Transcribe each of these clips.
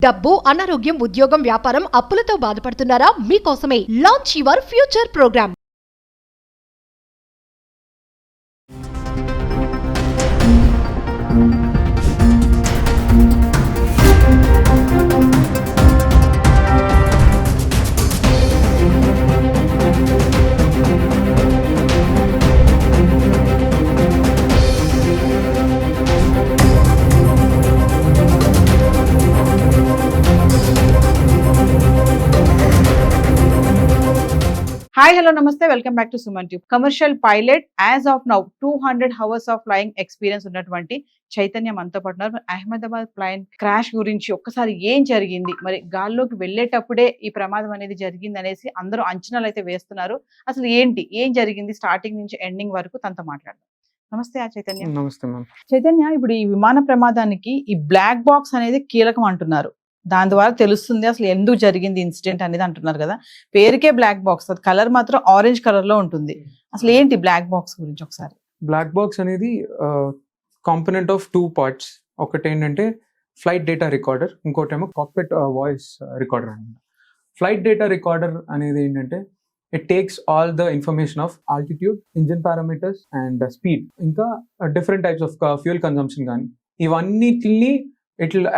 డబ్బు, అనారోగ్యం, ఉద్యోగం, వ్యాపారం, అప్పులతో బాధపడుతున్నారా? మీకోసమే launch your future program. Hi, hello, namaste. Welcome back to Suman Tube. Commercial pilot as of now 200 hours of flying experience ఉన్నటువంటి చైతన్య మనతో పాటు ఉన్నారు. అహ్మదాబాద్ ప్లేన్ క్రాష్ గురించి ఒక్కసారి ఏం జరిగింది, మరి గాల్లోకి వెళ్ళేటప్పుడే ఈ ప్రమాదం అనేది జరిగింది అనేసి అందరూ అంచనాలు అయితే వేస్తున్నారు. అసలు ఏం జరిగింది స్టార్టింగ్ నుంచి ఎండింగ్ వరకు తనతో మాట్లాడదాం. నమస్తే చైతన్య. నమస్తే మ్యామ్. చైతన్య, ఇప్పుడు ఈ విమాన ప్రమాదానికి ఈ బ్లాక్ బాక్స్ అనేది కీలకం అంటున్నారు. దాని ద్వారా తెలుస్తుంది అసలు ఎందుకు జరిగింది ఇన్సిడెంట్ అనేది అంటున్నారు కదా. పేరుకే బ్లాక్ బాక్స్, అది కలర్ మాత్రం ఆరెంజ్ కలర్ లో ఉంటుంది. అసలు ఏంటి బ్లాక్ బాక్స్ గురించి ఒకసారి. బ్లాక్ బాక్స్ అనేది కాంపోనెంట్ ఆఫ్ 2 parts. ఒకటి ఏంటంటే ఫ్లైట్ డేటా రికార్డర్, ఇంకోటేమో కాక్పిట్ వాయిస్ రికార్డర్ అనమాట. ఫ్లైట్ డేటా రికార్డర్ అనేది ఏంటంటే it takes all the information of altitude, engine parameters and speed, ఇంకా different types of fuel consumption కానీ ఇవన్నిటిని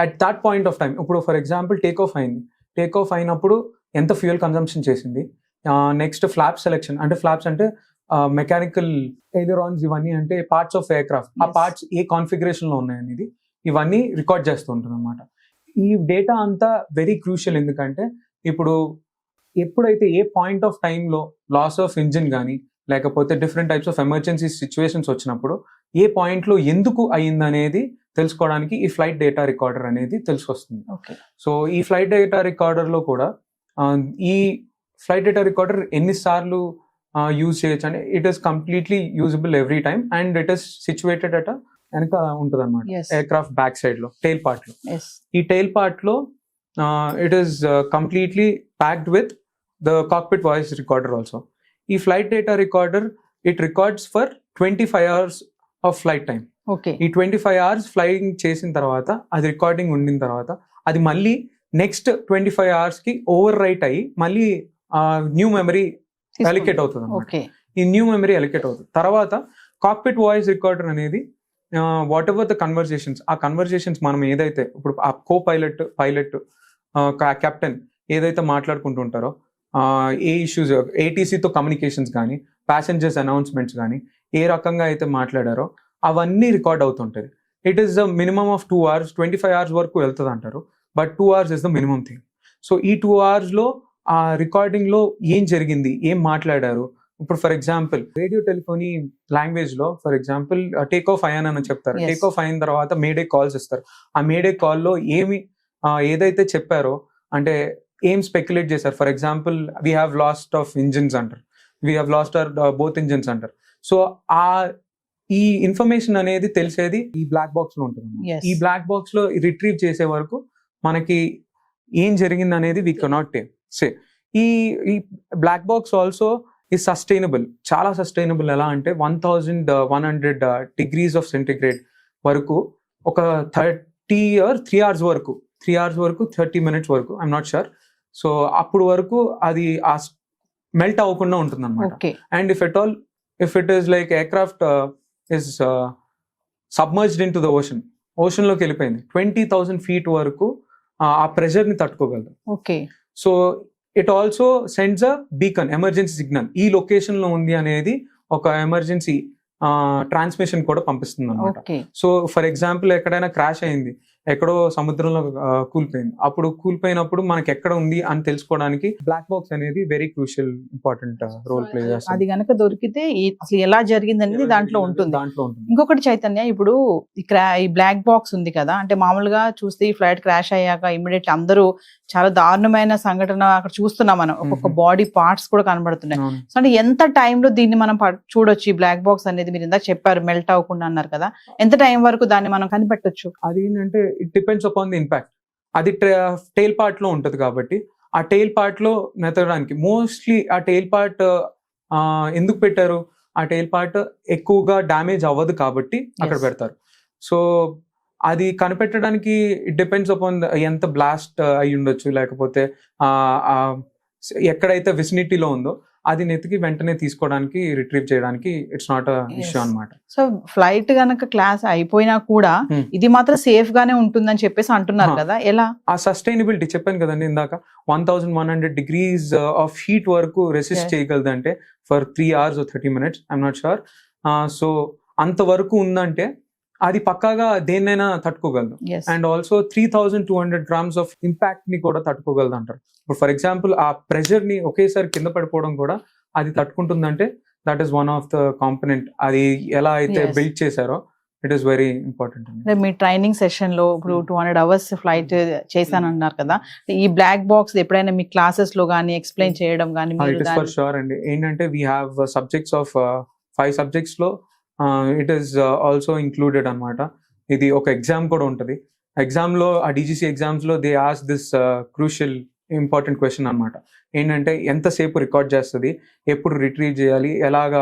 at that point of time. ఇప్పుడు ఫర్ ఎగ్జాంపుల్ టేక్ ఆఫ్ అయింది, take off అయినప్పుడు ఎంత ఫ్యూయల్ కన్సంప్షన్ చేసింది, నెక్స్ట్ ఫ్లాప్ సెలెక్షన్, అంటే flops అంటే మెకానికల్ ఎయిలరాన్స్, ఇవన్నీ అంటే పార్ట్స్ ఆఫ్ ఎయిర్ క్రాఫ్ట్, ఆ పార్ట్స్ ఏ కాన్ఫిగరేషన్ లో ఉన్నాయనేది ఇవన్నీ రికార్డ్ చేస్తూ ఉంటుంది అనమాట. ఈ డేటా అంతా వెరీ క్రూషియల్, ఎందుకంటే ఇప్పుడు ఎప్పుడైతే ఏ పాయింట్ ఆఫ్ టైంలో లాస్ ఆఫ్ ఇంజిన్ కానీ లేకపోతే different types of emergency situations వచ్చినప్పుడు ఏ పాయింట్లో ఎందుకు అయ్యిందనేది తెలుసుకోవడానికి ఈ ఫ్లైట్ డేటా రికార్డర్ అనేది తెలుసుకొస్తుంది. సో ఈ ఫ్లైట్ డేటా రికార్డర్లో కూడా ఈ ఫ్లైట్ డేటా రికార్డర్ ఎన్నిసార్లు యూజ్ చేయొచ్చు అంటే it is completely usable every time and it is situated at వెనక ఉంటుంది అనమాట, ఎయిర్ క్రాఫ్ట్ బ్యాక్ సైడ్ లో, టెయిల్ పార్ట్ లో. ఈ టెయిల్ పార్ట్ లో it is completely packed with the cockpit voice recorder also. ఈ flight data recorder it records for 25 hours of flight time. ఈ 25 hours flying చేసిన తర్వాత, అది రికార్డింగ్ ఉండిన తర్వాత, అది మళ్ళీ నెక్స్ట్ 25 hours కి ఓవర్ రైట్ అయ్యి మళ్ళీ న్యూ మెమరీ అలికేట్ అవుతుంది అనమాట. ఈ న్యూ మెమరీ అలికేట్ అవుతుంది తర్వాత కాక్పిట్ వాయిస్ రికార్డర్ అనేది వాట్ ఎవర్ ద కన్వర్సేషన్స్, ఆ కన్వర్సేషన్స్ మనం ఏదైతే ఇప్పుడు ఆ కో పైలట్ కెప్టెన్ ఏదైతే మాట్లాడుకుంటూ ఉంటారో, ఏ ఇష్యూస్, ఏటీసీతో కమ్యూనికేషన్స్ కానీ ప్యాసింజర్స్ అనౌన్స్మెంట్స్ కానీ ఏ రకంగా అయితే మాట్లాడారో అవన్నీ రికార్డ్ అవుతుంటుంది. It is the minimum of 2 hours, 25 hours వరకు వెళ్తుంది అంటారు, but 2 hours is the minimum thing. So ఈ 2 hours లో ఆ రికార్డింగ్ లో ఏం జరిగింది, ఏం మాట్లాడారు. ఇప్పుడు for example radio telephony language లో ఫర్ ఎగ్జాంపుల్ టేక్ ఆఫ్ అయ్యానని చెప్తారు. టేక్ ఆఫ్ అయిన తర్వాత మేడే కాల్స్ ఇస్తారు. ఆ మేడే కాల్లో ఏదైతే చెప్పారో, అంటే ఏం స్పెక్యులేట్ చేశారు. For example we have lost of engines అంటారు, we have lost our both engines అంటారు. సో ఈ ఇన్ఫర్మేషన్ అనేది తెలిసేది ఈ బ్లాక్ బాక్స్ లో ఉంటుంది. ఈ బ్లాక్ బాక్స్ లో రిట్రీవ్ చేసే వరకు మనకి ఏం జరిగింది అనేది వీ కెనాట్ సే. ఈ black box also is sustainable, చాలా సస్టైనబుల్. ఎలా అంటే 1100 degrees ఆఫ్ సెంటిగ్రేడ్ వరకు, ఒక 3 hours వరకు, 30 minutes వరకు, ఐఎమ్ నాట్ షూర్. సో అప్పుడు వరకు అది మెల్ట్ అవ్వకుండా ఉంటుంది అనమాట. And if it is like aircraft is submerged into the ocean లోకి వెళ్ళిపోయింది, 20,000 feet వరకు ఆ ప్రెషర్ ని తట్టుకోగలదు. So it also sends a beacon, emergency signal, ఈ లొకేషన్ లో ఉంది అనేది ఒక ఎమర్జెన్సీ ట్రాన్స్మిషన్ కూడా పంపిస్తుంది అనమాట. సో ఫర్ ఎగ్జాంపుల్ ఎక్కడైనా క్రాష్ అయింది, ఎక్కడో సముద్రంలో కూలిపోయింది, కూలిపోయినప్పుడు మనకి ఎక్కడ ఉంది అని తెలుసుకోవడానికి బ్లాక్ బాక్స్ అనేది very crucial, important role play చేస్తుంది. అది గనక దొరికితే అసలు ఎలా జరిగింది అనేది దాంట్లో ఉంటుంది. ఇంకొకటి చైతన్య, ఇప్పుడు ఈ బ్లాక్ బాక్స్ ఉంది కదా, అంటే మామూలుగా చూస్తే ఈ ఫ్లైట్ క్రాష్ అయ్యాక ఇమ్మీడియట్లీ అందరూ చాలా దారుణమైన సంఘటన అక్కడ చూస్తున్నాం మనం, ఒక్కొక్క బాడీ పార్ట్స్ కూడా కనబడుతున్నాయి. సో అంటే ఎంత టైంలో దీన్ని మనం చూడొచ్చు ఈ బ్లాక్ బాక్స్ అనేది? మీరు ఇందాక చెప్పారు మెల్ట్ అవ్వకుండా అన్నారు కదా, ఎంత టైం వరకు దాన్ని మనం కనిపెట్టొచ్చు? అది ఏంటంటే it depends upon the impact. అది టెయిల్ పార్ట్ లో ఉంటది కాబట్టి ఆ టెయిల్ పార్ట్ లో మెతడానికి మోస్ట్లీ ఆ టెయిల్ పార్ట్ ఎందుకు పెట్టారు, ఆ టెయిల్ పార్ట్ ఎక్కువగా డ్యామేజ్ అవ్వదు కాబట్టి అక్కడ పెడతారు. సో అది కనిపెట్టడానికి ఇట్ డిపెండ్స్ అపాన్ ఎంత బ్లాస్ట్ అయి ఉండొచ్చు, లేకపోతే ఎక్కడైతే విసినిటీలో ఉందో అది నెతికి వెంటనే తీసుకోవడానికి రిట్రీవ్ చేయడానికి ఇట్స్ నాట్ ఇష్యూ అన్నమాట. సో ఫ్లైట్ గనక క్లాస్ అయిపోయినా కూడా ఇది మాత్రం సేఫ్ గానే ఉంటుందని చెప్పేసి అంటున్నారు కదా, ఎలా? ఆ సస్టైనబిలిటీ చెప్పాను కదండి ఇందాక, 1100 degrees ఆఫ్ హీట్ వరకు రెసిస్ట్ చేయగలదంటే for 3 hours or 30 minutes, I'm not sure. So అంతవరకు ఉందంటే అది పక్కాగా దేన్నైనా తట్టుకోగలదు. And also 3200 grams of impact ని కూడా తట్టుకోగలదు అంటారు. ఇప్పుడు ఫర్ ఎగ్జాంపుల్ ఆ ప్రెషర్ ని ఒకేసారి కింద పడిపోవడం కూడా అది తట్టుకుంటుందంటే that is one of the component. అది ఎలా అయితే బిల్డ్ చేశారో ఇట్ ఈస్ వెరీ ఇంపార్టెంట్. మీ ట్రైనింగ్ సెషన్ లో ఇప్పుడు 200 hours ఫ్లైట్ చేశానన్నారు కదా, ఈ బ్లాక్ బాక్స్ ఎప్పుడైనా మీ క్లాసెస్ లో గానీ ఎక్స్ప్లెయిన్ చేయడం గానీ? ఇట్ ఇస్ ఫర్ షూర్ అండి. ఏంటంటే we have subjects of 5 subjects లో ఇట్ ఈస్ ఆల్సో ఇంక్లూడెడ్ అనమాట. ఇది ఒక ఎగ్జామ్ కూడా ఉంటుంది. ఎగ్జామ్ లో ఆ DGC ఎగ్జామ్స్ లో they as this crucial important question అనమాట. ఏంటంటే ఎంతసేపు రికార్డ్ చేస్తుంది, ఎప్పుడు రిట్రీవ్ చేయాలి, ఎలాగా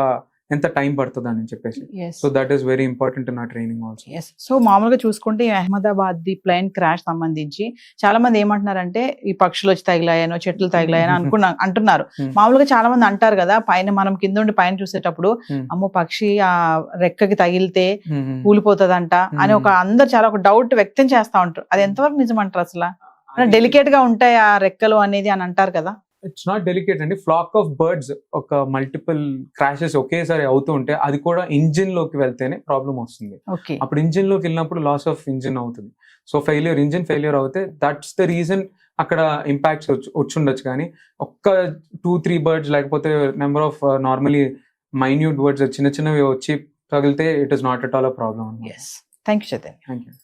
ఎంత టైం పడుతుంది అని చెప్పేసి. So that is very important in our training also. So మామూలుగా చూసుకుంటే అహ్మదాబాద్ ది ప్లేన్ క్రాష్ సంబంధించి చాలా మంది ఏమంటున్నారంటే ఈ పక్షులు వచ్చి తగిలాయనో చెట్లు తగిలాయనో అంటున్నారు. మామూలుగా చాలా మంది అంటారు కదా, పైన మనం కింద ఉండి పైన చూసేటప్పుడు అమ్మో పక్షి ఆ రెక్కకి తగిలితే కూలిపోతుందంట అని అందరు చాలా ఒక డౌట్ వ్యక్తం చేస్తా ఉంటారు. అది ఎంతవరకు నిజం అంటారు? అసలు డెలికేట్ గా ఉంటాయి ఆ రెక్కలు అనేది అని అంటారు కదా. ఇట్స్ నాట్ డెలికేట్ అండి. ఫ్లాక్ ఆఫ్ బర్డ్స్ ఒక మల్టిపుల్ క్రాషెస్ ఒకేసారి అవుతూ ఉంటే అది కూడా ఇంజిన్ లోకి వెళ్తేనే ప్రాబ్లం వస్తుంది. అప్పుడు ఇంజిన్ లోకి వెళ్ళినప్పుడు లాస్ ఆఫ్ ఇంజిన్ అవుతుంది. సో ఇంజిన్ ఫెయిల్యూర్ అవుతే దట్స్ ద రీజన్ అక్కడ ఇంపాక్ట్స్ వచ్చుండొచ్చు. కానీ ఒక్క 2-3 బర్డ్స్ లేకపోతే number of normally minute birds చిన్న చిన్నవి వచ్చి తగిలితే it is not at all a problem. Thank you Chaitanya. Thank you.